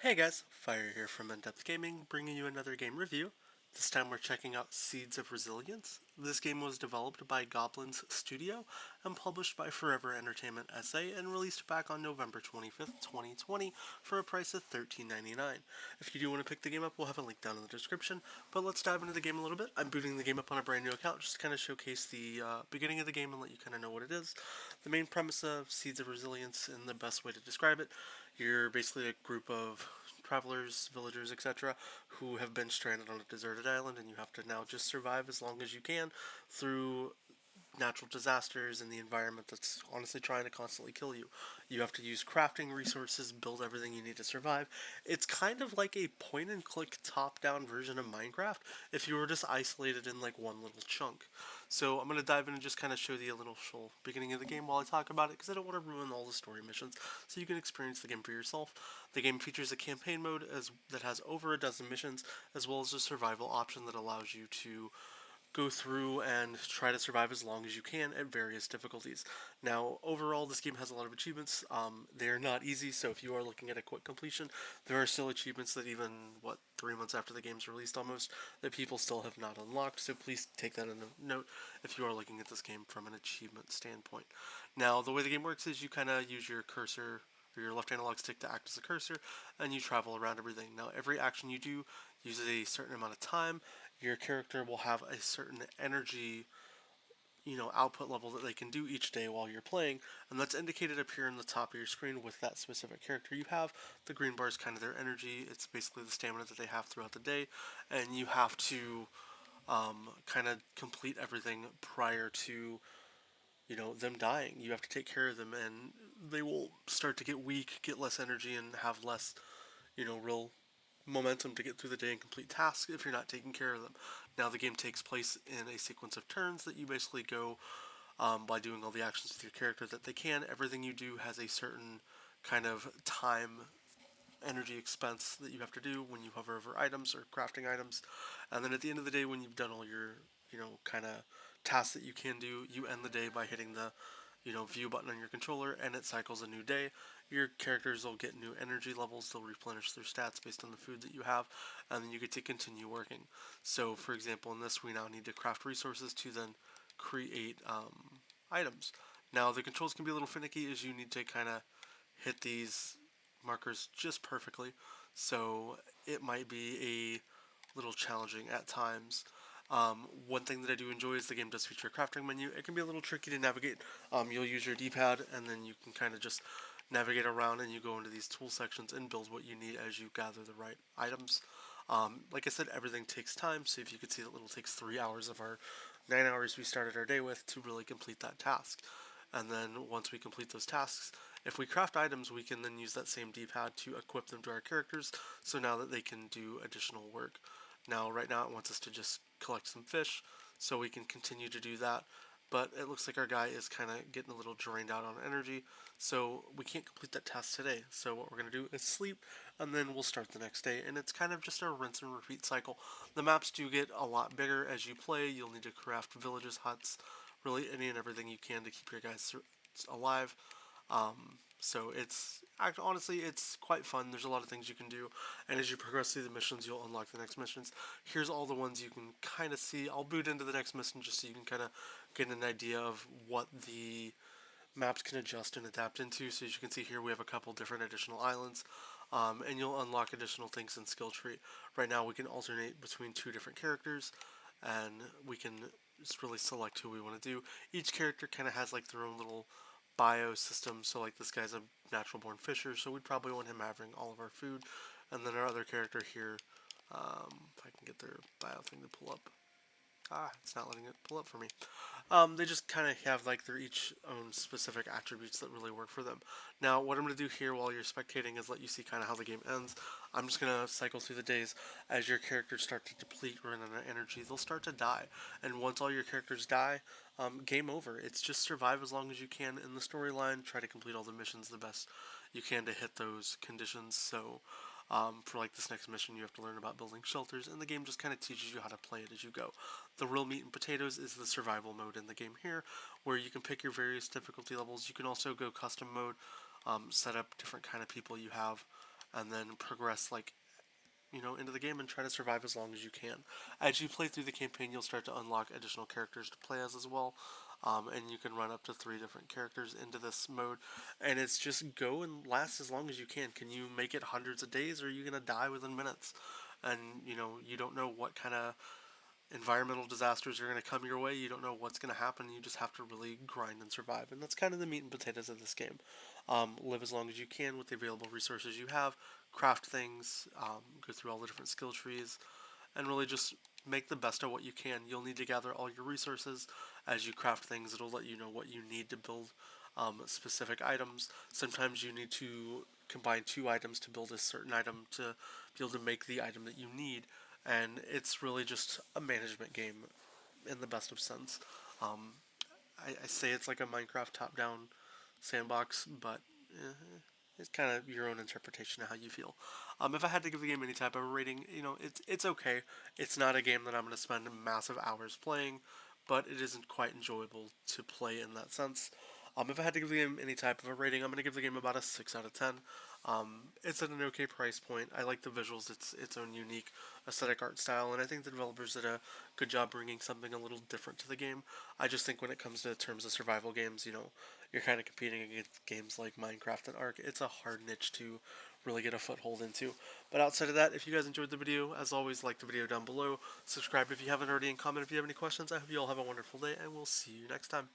Hey guys, Fire here from InDepth Gaming, bringing you another game review. This time we're checking out Seeds of Resilience. This game was developed by Goblins Studio and published by Forever Entertainment SA and released back on November 25th, 2020 for a price of $13.99. If you do want to pick the game up, we'll have a link down in the description, but let's dive into the game a little bit. I'm booting the game up on a brand new account just to kind of showcase the beginning of the game and let you kind of know what it is. The main premise of Seeds of Resilience, and the best way to describe it, you're basically a group of travelers, villagers, etc., who have been stranded on a deserted island, and you have to now just survive as long as you can through natural disasters and the environment that's honestly trying to constantly kill you. You have to use crafting resources, build everything you need to survive. It's kind of like a point and click top down version of Minecraft if you were just isolated in like one little chunk. So I'm going to dive in and just kind of show you a little beginning of the game while I talk about it because I don't want to ruin all the story missions so you can experience the game for yourself. The game features a campaign mode that has over a dozen missions as well as a survival option that allows you to go through and try to survive as long as you can at various difficulties. Now, overall, this game has a lot of achievements. They are not easy, so if you are looking at a quick completion, there are still achievements that even, 3 months after the game's released almost, that people still have not unlocked, so please take that into note if you are looking at this game from an achievement standpoint. Now, the way the game works is you kind of use your cursor or your left analog stick to act as a cursor, and you travel around everything. Now, every action you do uses a certain amount of time. Your character will have a certain energy, output level that they can do each day while you're playing, and that's indicated up here in the top of your screen with that specific character you have. The green bar is kind of their energy. It's basically the stamina that they have throughout the day, and you have to kind of complete everything prior to them dying. You have to take care of them, and they will start to get weak, get less energy, and have less, real momentum to get through the day and complete tasks if you're not taking care of them. Now, the game takes place in a sequence of turns that you basically go by doing all the actions with your character that they can. Everything you do has a certain kind of time energy expense that you have to do when you hover over items or crafting items. And then at the end of the day, when you've done all your, kind of tasks that you can do, you end the day by hitting the, view button on your controller and it cycles a new day. Your characters will get new energy levels, they'll replenish their stats based on the food that you have, and then you get to continue working. So, for example, in this, we now need to craft resources to then create items. Now, the controls can be a little finicky as you need to kind of hit these markers just perfectly, so it might be a little challenging at times. One thing that I do enjoy is the game does feature a crafting menu. It can be a little tricky to navigate. You'll use your D-pad and then you can kind of just navigate around and you go into these tool sections and build what you need as you gather the right items. Like I said, everything takes time, so if you could see that little takes 3 hours of our 9 hours we started our day with to really complete that task. And then once we complete those tasks, if we craft items, we can then use that same D-pad to equip them to our characters, so now that they can do additional work. Now, right now it wants us to just collect some fish, so we can continue to do that, but it looks like our guy is kind of getting a little drained out on energy, so we can't complete that task today. So what we're going to do is sleep, and then we'll start the next day, and it's kind of just a rinse and repeat cycle. The maps do get a lot bigger as you play. You'll need to craft villages, huts, really any and everything you can to keep your guys alive. So honestly, it's quite fun. There's a lot of things you can do, and as you progress through the missions, you'll unlock the next missions. Here's all the ones you can kind of see. I'll boot into the next mission just so you can kind of get an idea of what the maps can adjust and adapt into. So as you can see here, we have a couple different additional islands, and you'll unlock additional things in skill tree. Right now, we can alternate between two different characters, and we can just really select who we want to do. Each character kind of has like their own little bio system. So like this guy's a natural born fisher, so we'd probably want him having all of our food. And then our other character here, if I can get their bio thing to pull up. It's not letting it pull up for me. They just kind of have like their each own specific attributes that really work for them. Now, what I'm going to do here while you're spectating is let you see kind of how the game ends. I'm just going to cycle through the days. As your characters start to deplete, run out of energy, they'll start to die. And once all your characters die, game over. It's just survive as long as you can in the storyline. Try to complete all the missions the best you can to hit those conditions. So, for like this next mission, you have to learn about building shelters, and the game just kind of teaches you how to play it as you go. The real meat and potatoes is the survival mode in the game here, where you can pick your various difficulty levels. You can also go custom mode, set up different kind of people you have, and then progress like into the game and try to survive as long as you can. As you play through the campaign, you'll start to unlock additional characters to play as well. And you can run up to 3 different characters into this mode, and it's just go and last as long as you can. Can you make it hundreds of days, or are you gonna die within minutes? And you don't know what kind of environmental disasters are going to come your way. You don't know what's going to happen. You just have to really grind and survive. And that's kind of the meat and potatoes of this game. Live as long as you can with the available resources you have, craft things, go through all the different skill trees, and really just make the best of what you can. You'll need to gather all your resources as you craft things. It'll let you know what you need to build specific items. Sometimes you need to combine 2 items to build a certain item to be able to make the item that you need. And it's really just a management game in the best of sense. Um, I say it's like a Minecraft top-down sandbox, but it's kind of your own interpretation of how you feel. If I had to give the game any type of a rating, it's okay. It's not a game that I'm going to spend massive hours playing, but it isn't quite enjoyable to play in that sense. If I had to give the game any type of a rating, I'm going to give the game about a 6 out of 10. It's at an okay price point. I like the visuals. It's its own unique aesthetic art style, and I think the developers did a good job bringing something a little different to the game. I just think when it comes to terms of survival games, you're kind of competing against games like Minecraft and Ark. It's a hard niche to really get a foothold into. But outside of that, if you guys enjoyed the video, as always, like the video down below, subscribe if you haven't already, and comment if you have any questions. I hope you all have a wonderful day, and we'll see you next time.